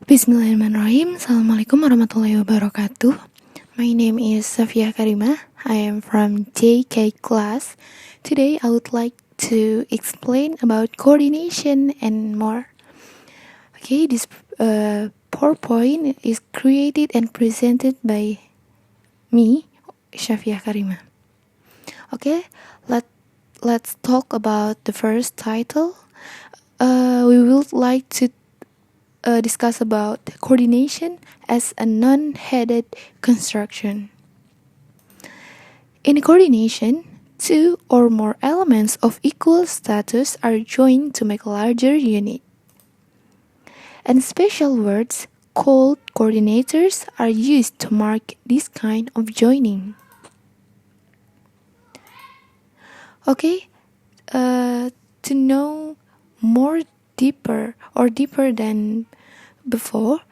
Bismillahirrahmanirrahim. Assalamualaikum warahmatullahi wabarakatuh. My name is Safia Karimah. I am from JK class. Today I would like to explain about coordination and more. Okay, this PowerPoint is created and presented by me, Safia Karimah. Okay, let's talk about the first title. We would like to discuss about coordination as a non-headed construction. In coordination, two or more elements of equal status are joined to make a larger unit. And special words called coordinators are used to mark this kind of joining. Okay, to know more deeper than before,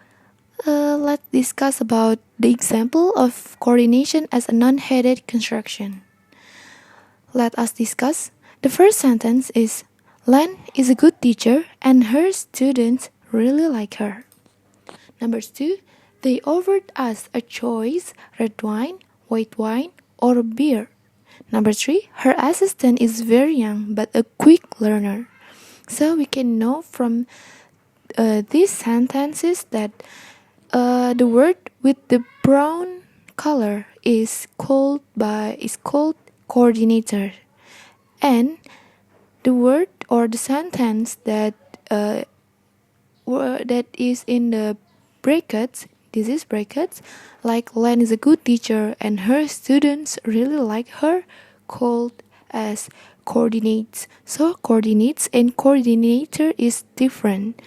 let's discuss about the example of coordination as a non-headed construction. Let us discuss. The first sentence is, Len is a good teacher and her students really like her. Number 2, they offered us a choice, red wine, white wine, or beer. Number 3, her assistant is very young but a quick learner. So we can know from these sentences that the word with the brown color is called coordinator, and the word or the sentence that is in the brackets, this is brackets, like Len is a good teacher and her students really like her, called as coordinates. So coordinates and coordinator is different.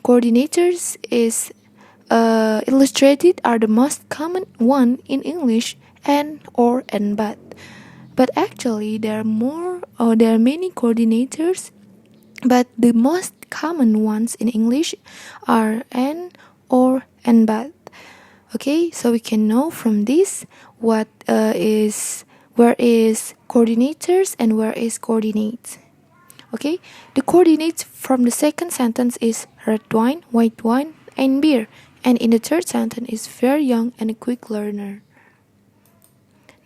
Coordinators is illustrated are the most common one in English, and or and but actually there are many coordinators, but the most common ones in English are and or and but. Okay, so we can know from this where is coordinators and where is coordinates. Okay, the coordinates from the second sentence is red wine, white wine, and beer. And in the third sentence is very young and a quick learner.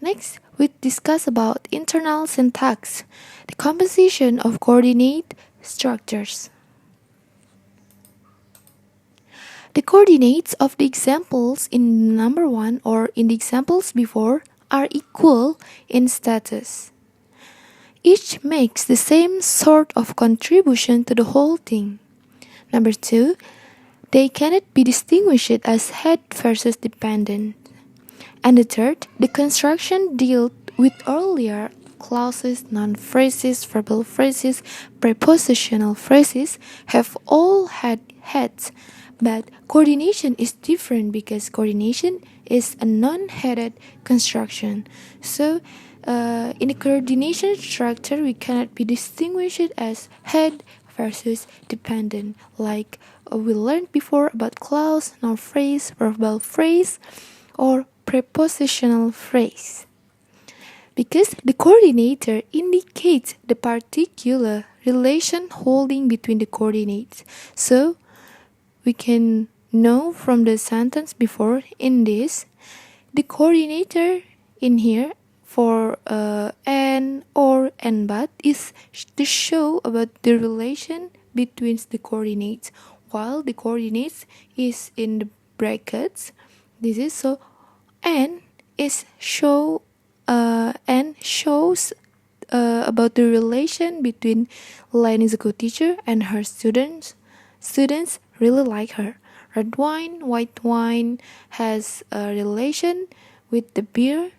Next, we discuss about internal syntax, the composition of coordinate structures. The coordinates of the examples in number 1 or in the examples before are equal in status. Each makes the same sort of contribution to the whole thing. Number 2, they cannot be distinguished as head versus dependent. And the third, the construction dealt with earlier clauses, noun phrases, verbal phrases, prepositional phrases have all had heads, but coordination is different because coordination is a non-headed construction. So in a coordination structure, we cannot be distinguished as head versus dependent, like we learned before about clause, noun phrase, verbal phrase, or prepositional phrase. Because the coordinator indicates the particular relation holding between the coordinates. So we can know from the sentence before in this, the coordinator in here for and or and but is to show about the relation between the coordinates, while the coordinates is in the brackets. This is so, and is shows about the relation between Len is a good teacher and her students really like her. Red wine, white wine has a relation with the beer,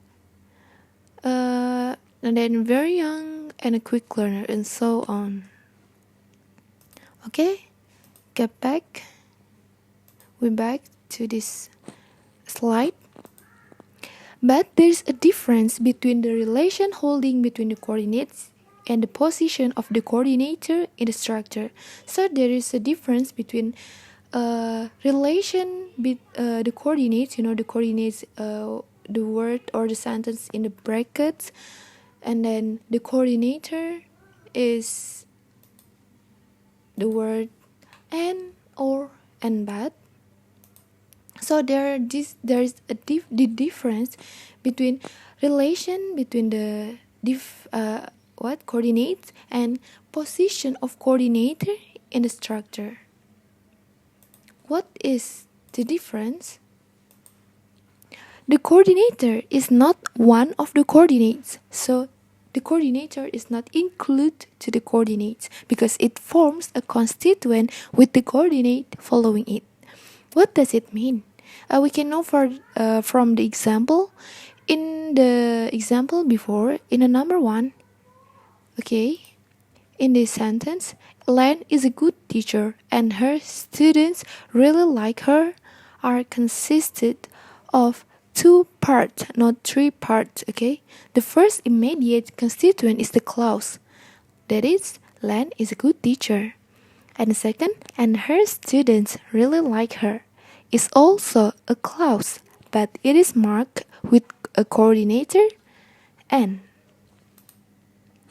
and then very young and a quick learner, and so on. Okay, we're back to this slide. But there's a difference between the relation holding between the coordinates and the position of the coordinator in the structure. So there is a difference between relation with the coordinates, the coordinates, the word or the sentence in the brackets, and then the coordinator is the word and or and but. So there is the difference between relation between the coordinates and position of coordinator in the structure. What is the difference? The coordinator is not one of the coordinates, so the coordinator is not included to the coordinates because it forms a constituent with the coordinate following it. What does it mean? We can know from the example. In the example before, in the number 1, okay, in this sentence, Lan is a good teacher and her students really like her are consisted of 2 parts, not 3 parts, okay? The first immediate constituent is the clause. That is, Lan is a good teacher. And the second, and her students really like her, is also a clause, but it is marked with a coordinator N.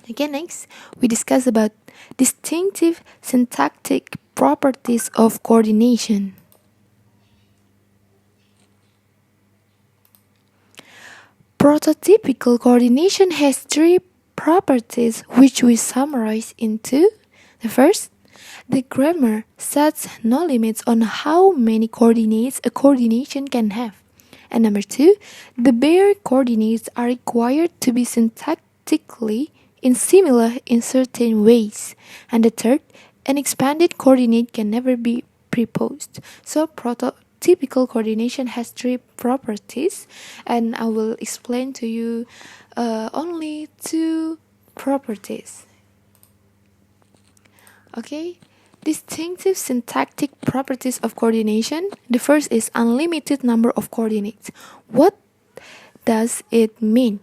Okay, next, we discuss about distinctive syntactic properties of coordination. Prototypical coordination has 3 properties which we summarize into: the first, the grammar sets no limits on how many coordinates a coordination can have. And number 2, the bare coordinates are required to be syntactically similar in certain ways. And the third, an expanded coordinate can never be proposed. So prototypical coordination has 3 properties, and I will explain to you only 2 properties. Okay, distinctive syntactic properties of coordination. The first is unlimited number of coordinates. What does it mean?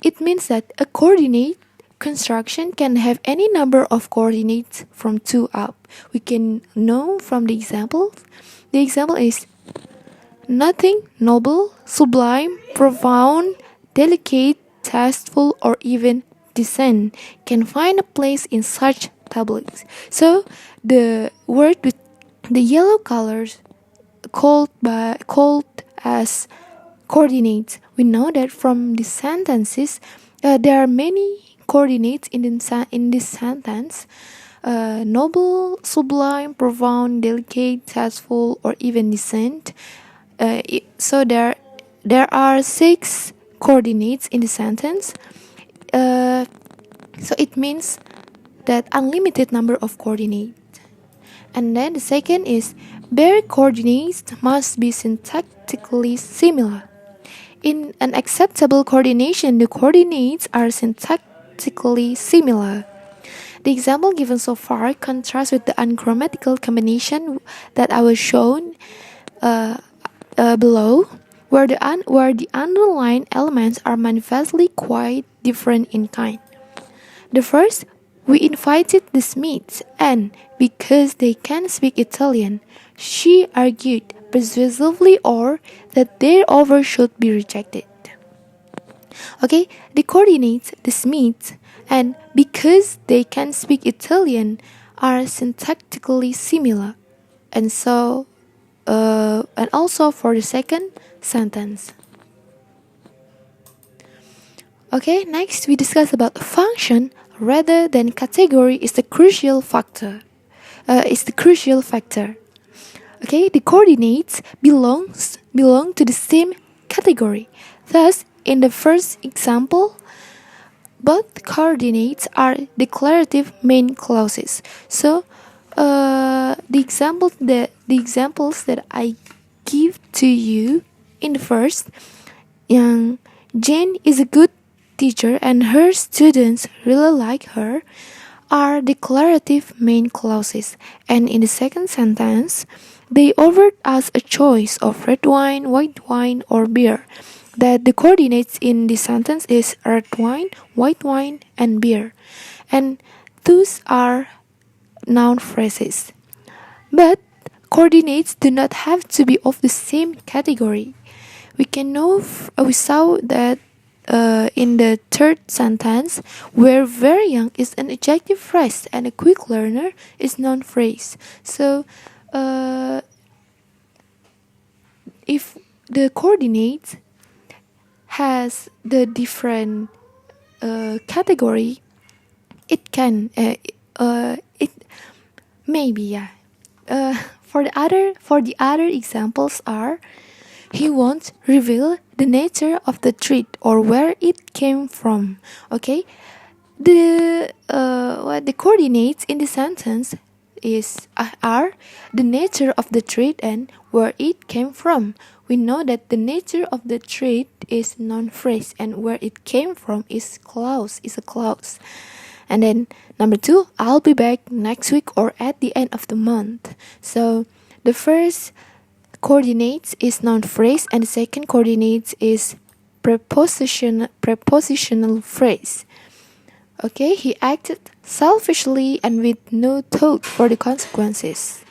It means that a coordinate construction can have any number of coordinates from 2 up. We can know from the example. The example is nothing, noble, sublime, profound, delicate, tasteful, or even decent can find a place in such tablets. So the word with the yellow colors called as coordinates. We know that from the sentences there are many coordinates in this sentence. Noble, sublime, profound, delicate, tasteful, or even decent. So there are 6 coordinates in the sentence. So it means that unlimited number of coordinates. And then the second is bare coordinates must be syntactically similar. In an acceptable coordination, the coordinates are syntactically similar. The example given so far contrasts with the ungrammatical combination that I was shown below, where the underlying elements are manifestly quite different in kind. The first, we invited the Smiths, and because they can speak Italian, she argued persuasively that their offer should be rejected. Okay, the coordinates, the Smiths, and because they can speak Italian are syntactically similar, and also for the second sentence. Okay, next we discuss about function rather than category is the crucial factor. Okay, the coordinates belong to the same category. Thus, in the first example, both coordinates are declarative main clauses. So, the examples that I give to you in the first, Jane is a good teacher and her students really like her, are declarative main clauses. And in the second sentence, they offered us a choice of red wine, white wine, or beer. That the coordinates in this sentence is red wine, white wine, and beer. And those are noun phrases. But coordinates do not have to be of the same category. We saw that in the third sentence, where very young is an adjective phrase and a quick learner is noun phrase. So if the coordinates has the different category, it can it maybe, yeah. For the other examples are, he won't reveal the nature of the treat or where it came from. Okay, the coordinates in the sentence are the nature of the treat and where it came from. We know that the nature of the treat is noun phrase and where it came from is a clause. And then number 2, I'll be back next week or at the end of the month. So the first coordinates is noun phrase and the second coordinates is prepositional phrase. Okay, he acted selfishly and with no thought for the consequences.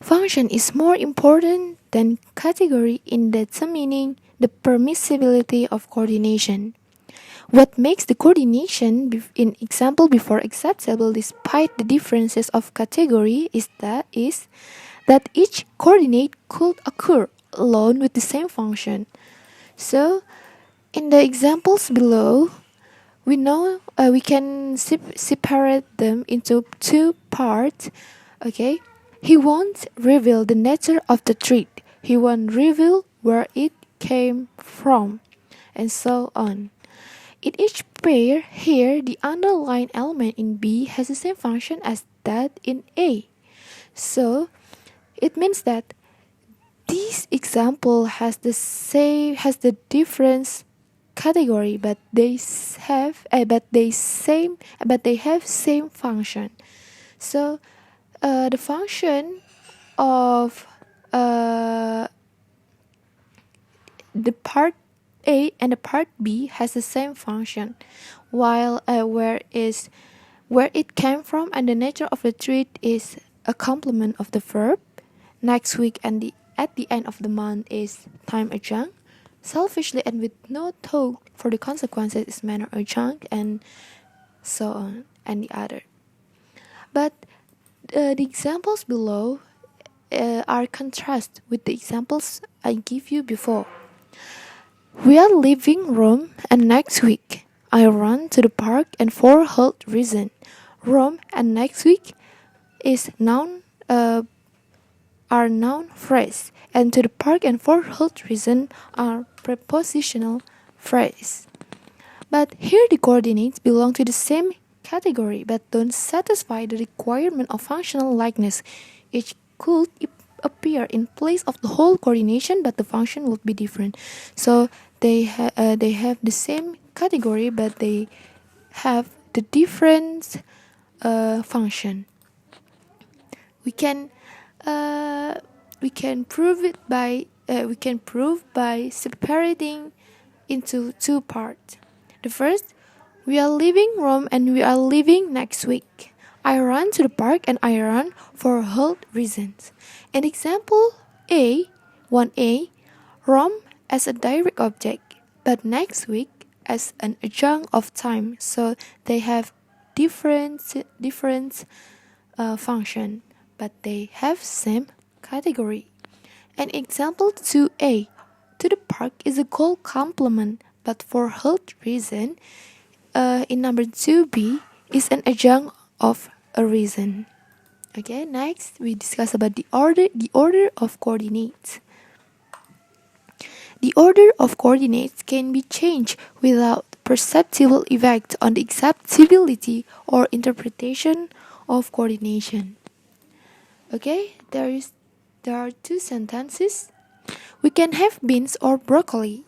Function is more important than category in determining the permissibility of coordination. What makes the coordination in example before acceptable despite the differences of category is that each coordinate could occur alone with the same function. So, in the examples below, we know we can separate them into two parts. Okay, he won't reveal the nature of the treat. He won't reveal where it came from, and so on. In each pair, here the underlying element in B has the same function as that in A. So it means that this example has the difference category, but they have same function. So the function of the part A and the part B has the same function, while where it came from and the nature of the treat is a complement of the verb. Next week and at the end of the month is time adjunct. Selfishly and with no thought for the consequences is manner adjunct, and so on, and the other. But the examples below are contrast with the examples I give you before. We are leaving Rome and next week I run to the park and for health reason. Rome and next week is are noun phrase, and to the park and for health reason are prepositional phrase. But here the coordinates belong to the same category but don't satisfy the requirement of functional likeness. Each could appear in place of the whole coordination, but the function would be different. So they have the same category, but they have the different function. We can prove it by separating into two parts. The first, we are leaving Rome and we are leaving next week. I run to the park and I run for health reasons. An example A, 1A, Rome as a direct object, but next week as an adjunct of time. So they have different function, but they have same category. An example 2A, to the park is a goal complement, but for health reason, in number 2B is an adjunct of a reason. Okay, next we discuss about the order of coordinates. The order of coordinates can be changed without perceptible effect on the acceptability or interpretation of coordination. Okay, there are two sentences. We can have beans or broccoli,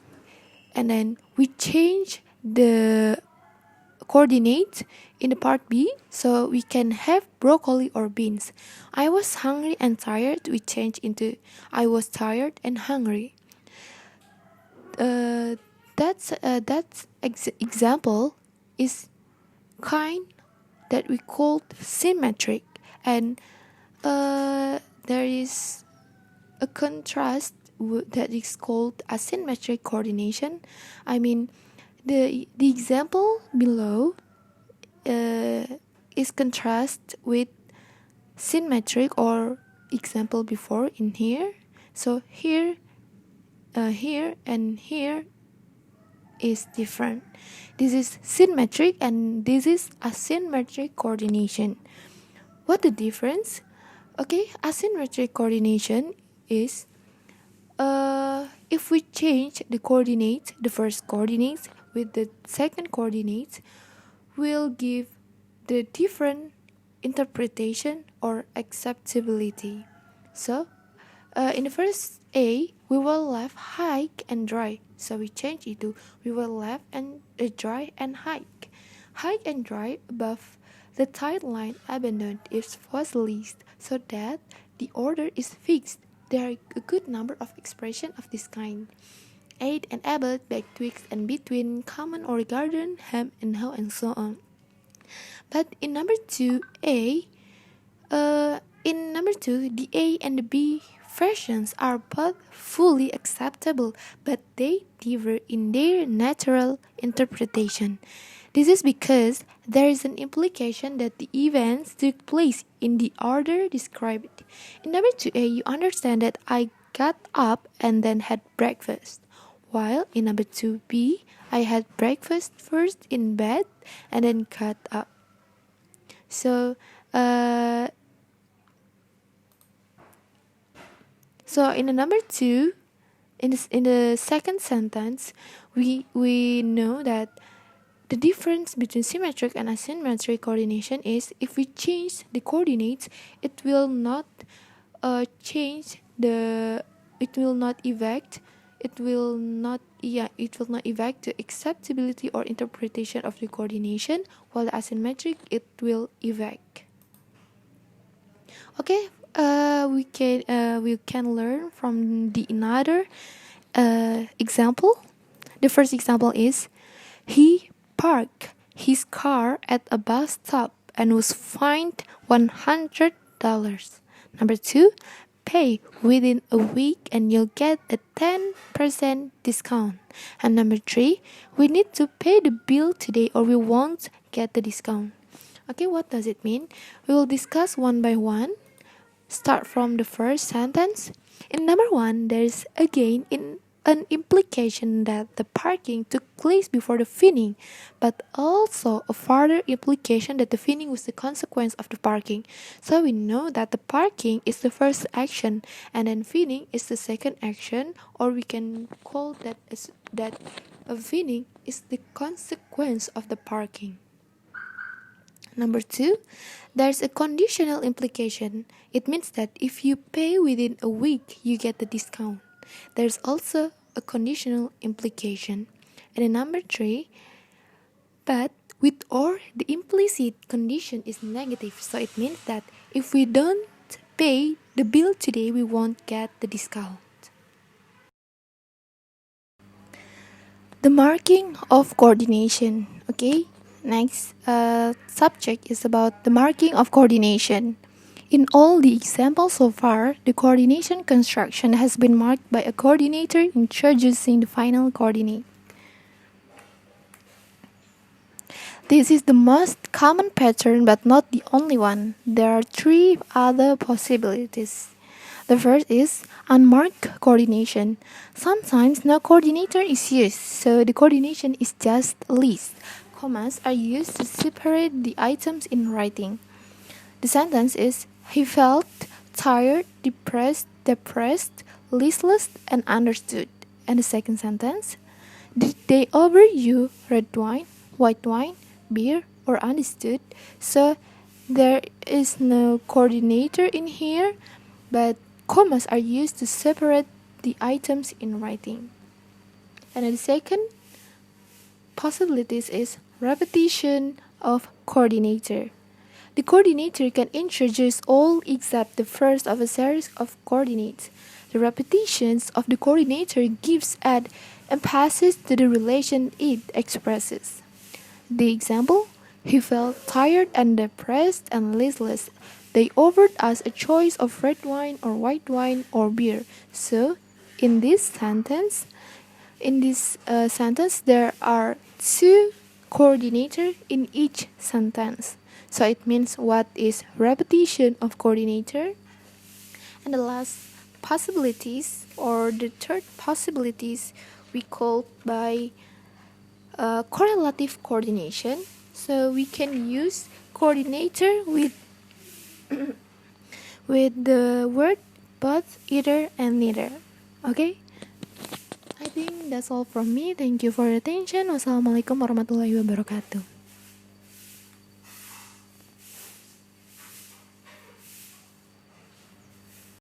and then we change the coordinate in the part B, so we can have broccoli or beans. I was hungry and tired. We change into I was tired and hungry. That example is kind that we call symmetric, and there is a contrast that is called asymmetric coordination. I mean, the example below is contrast with symmetric or example before in here. So here and here is different. This is symmetric and this is asymmetric coordination. What the difference? Okay, asymmetric coordination is if we change the coordinates, the first coordinates with the second coordinates, will give the different interpretation or acceptability. So, in the first A, we will left hike and dry. So we change it to we will left and dry and hike. Hike and dry above the tide line abandoned is fossilized so that the order is fixed. There are a good number of expressions of this kind. Aid and abet, back, twixt, and between, common or garden, hem and how, and so on. But in number 2A, the A and the B versions are both fully acceptable, but they differ in their natural interpretation. This is because there is an implication that the events took place in the order described. In number 2A, you understand that I got up and then had breakfast, while in number 2B, I had breakfast first in bed and then got up. So in the number 2, in the second sentence, we know that the difference between symmetric and asymmetric coordination is if we change the coordinates, it will not evact the acceptability or interpretation of the coordination, while the asymmetric it will evact. Okay, we can learn from the another example. The first example is he parked his car at a bus stop and was fined $100. Number 2, pay within a week and you'll get a 10% discount. And number 3, we need to pay the bill today or we won't get the discount. Okay, what does it mean? We will discuss one by one. Start from the first sentence. In number 1, there is again an implication that the parking took place before the fining, but also a further implication that the fining was the consequence of the parking. So we know that the parking is the first action and then fining is the second action, or we can call that as that a fining is the consequence of the parking. Number 2, there's a conditional implication. It means that if you pay within a week, you get the discount. There's also a conditional implication. And in number 3, but with or the implicit condition is negative. So it means that if we don't pay the bill today, we won't get the discount. The marking of coordination. Okay. Next subject is about the marking of coordination. In all the examples so far, the coordination construction has been marked by a coordinator introducing the final coordinate. This is the most common pattern but not the only one. There are 3 other possibilities. The first is unmarked coordination. Sometimes no coordinator is used, so the coordination is just a list. Commas are used to separate the items in writing. The sentence is, he felt tired, depressed, listless, and understood. And the second sentence, did they offer you red wine, white wine, beer, or understood? So there is no coordinator in here, but commas are used to separate the items in writing. And the second possibilities is repetition of coordinator. The coordinator can introduce all except the first of a series of coordinates. The repetitions of the coordinator gives emphasis to the relation it expresses. The example, He felt tired and depressed and listless. They offered us a choice of red wine or white wine or beer. So, in this sentence, there are two coordinator in each sentence. So it means what is repetition of coordinator. And the last possibilities or the third possibilities we call by correlative coordination. So we can use coordinator with the word both, either, and neither. Okay? I think that's all from me. Thank you for your attention. Wassalamualaikum warahmatullahi wabarakatuh.